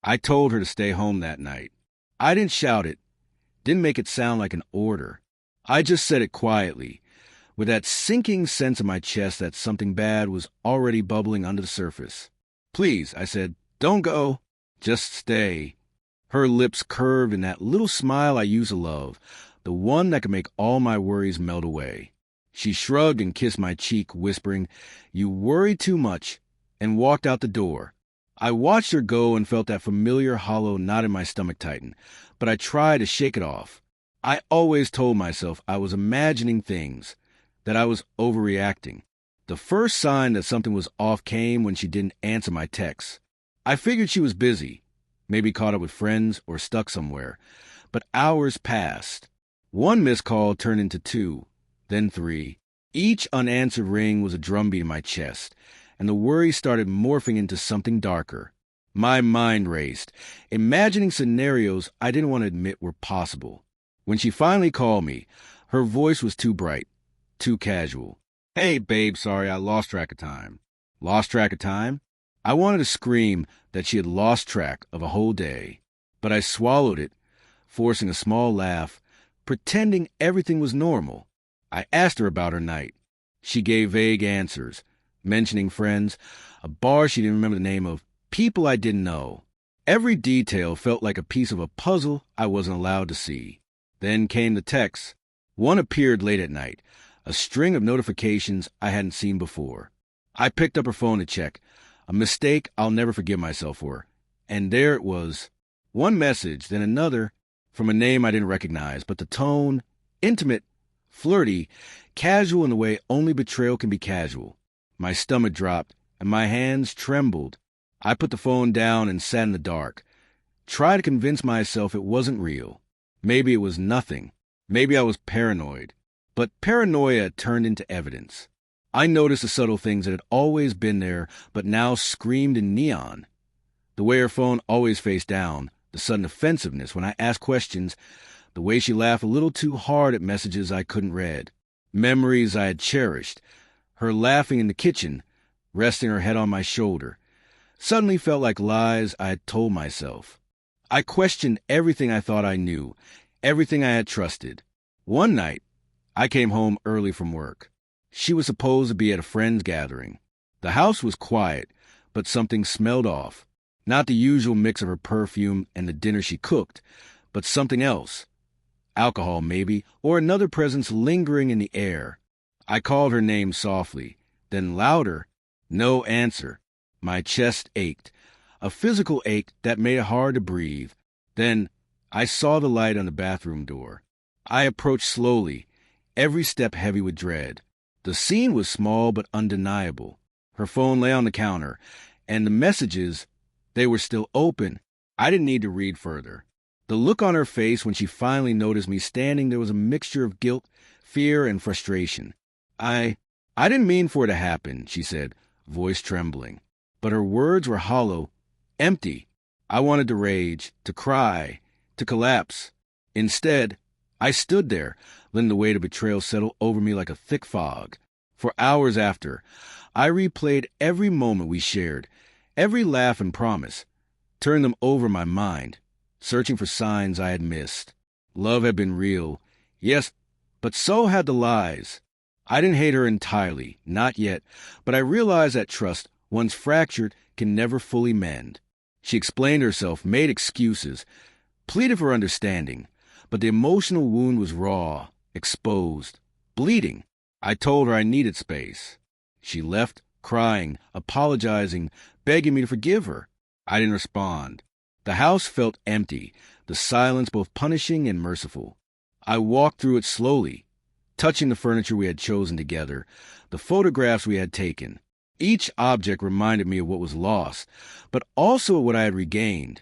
I told her to stay home that night. I didn't shout it, didn't make it sound like an order. I just said it quietly, with that sinking sense in my chest that something bad was already bubbling under the surface. Please, I said, don't go. Just stay. Her lips curved in that little smile I used to love, the one that could make all my worries melt away. She shrugged and kissed my cheek, whispering, "You worry too much," and walked out the door. I watched her go and felt that familiar hollow knot in my stomach tighten, but I tried to shake it off. I always told myself I was imagining things, that I was overreacting. The first sign that something was off came when she didn't answer my texts. I figured she was busy, maybe caught up with friends or stuck somewhere, but hours passed. One missed call turned into 2, then 3. Each unanswered ring was a drumbeat in my chest, and the worry started morphing into something darker. My mind raced, imagining scenarios I didn't want to admit were possible. When she finally called me, her voice was too bright, too casual. "Hey, babe, sorry, I lost track of time." Lost track of time? I wanted to scream that she had lost track of a whole day, but I swallowed it, forcing a small laugh, pretending everything was normal. I asked her about her night. She gave vague answers, mentioning friends, a bar she didn't remember the name of, people I didn't know. Every detail felt like a piece of a puzzle I wasn't allowed to see. Then came the texts. One appeared late at night, a string of notifications I hadn't seen before. I picked up her phone to check, a mistake I'll never forgive myself for. And there it was. One message, then another, from a name I didn't recognize, but the tone, intimate, flirty, casual in the way only betrayal can be casual. My stomach dropped, and my hands trembled. I put the phone down and sat in the dark. Tried to convince myself it wasn't real. Maybe it was nothing. Maybe I was paranoid. But paranoia turned into evidence. I noticed the subtle things that had always been there, but now screamed in neon. The way her phone always faced down, the sudden offensiveness when I asked questions, the way she laughed a little too hard at messages I couldn't read, memories I had cherished, her laughing in the kitchen, resting her head on my shoulder, suddenly felt like lies I had told myself. I questioned everything I thought I knew, everything I had trusted. One night, I came home early from work. She was supposed to be at a friend's gathering. The house was quiet, but something smelled off. Not the usual mix of her perfume and the dinner she cooked, but something else. Alcohol, maybe, or another presence lingering in the air. I called her name softly, then louder. No answer. My chest ached, a physical ache that made it hard to breathe. Then I saw the light on the bathroom door. I approached slowly, every step heavy with dread. The scene was small but undeniable. Her phone lay on the counter, and the messages, they were still open. I didn't need to read further. The look on her face when she finally noticed me standing there was a mixture of guilt, fear, and frustration. I didn't mean for it to happen," she said, voice trembling. But her words were hollow, empty. I wanted to rage, to cry, to collapse. Instead, I stood there, letting the weight of betrayal settle over me like a thick fog. For hours after, I replayed every moment we shared, every laugh and promise, turned them over in my mind, searching for signs I had missed. Love had been real, yes, but so had the lies. I didn't hate her entirely, not yet, but I realized that trust, once fractured, can never fully mend. She explained herself, made excuses, pleaded for understanding, but the emotional wound was raw, exposed, bleeding. I told her I needed space. She left, crying, apologizing, begging me to forgive her. I didn't respond. The house felt empty, the silence both punishing and merciful. I walked through it slowly, touching the furniture we had chosen together, the photographs we had taken. Each object reminded me of what was lost, but also of what I had regained.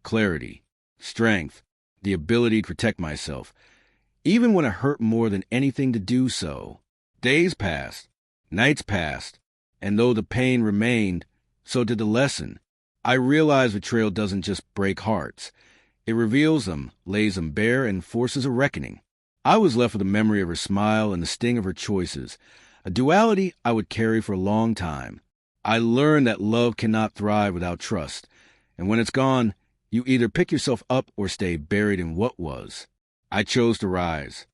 Clarity, strength, the ability to protect myself, even when it hurt more than anything to do so. Days passed, nights passed, and though the pain remained, so did the lesson. I realized betrayal doesn't just break hearts. It reveals them, lays them bare, and forces a reckoning. I was left with the memory of her smile and the sting of her choices, a duality I would carry for a long time. I learned that love cannot thrive without trust, And when it's gone, you either pick yourself up or stay buried in what was. I chose to rise.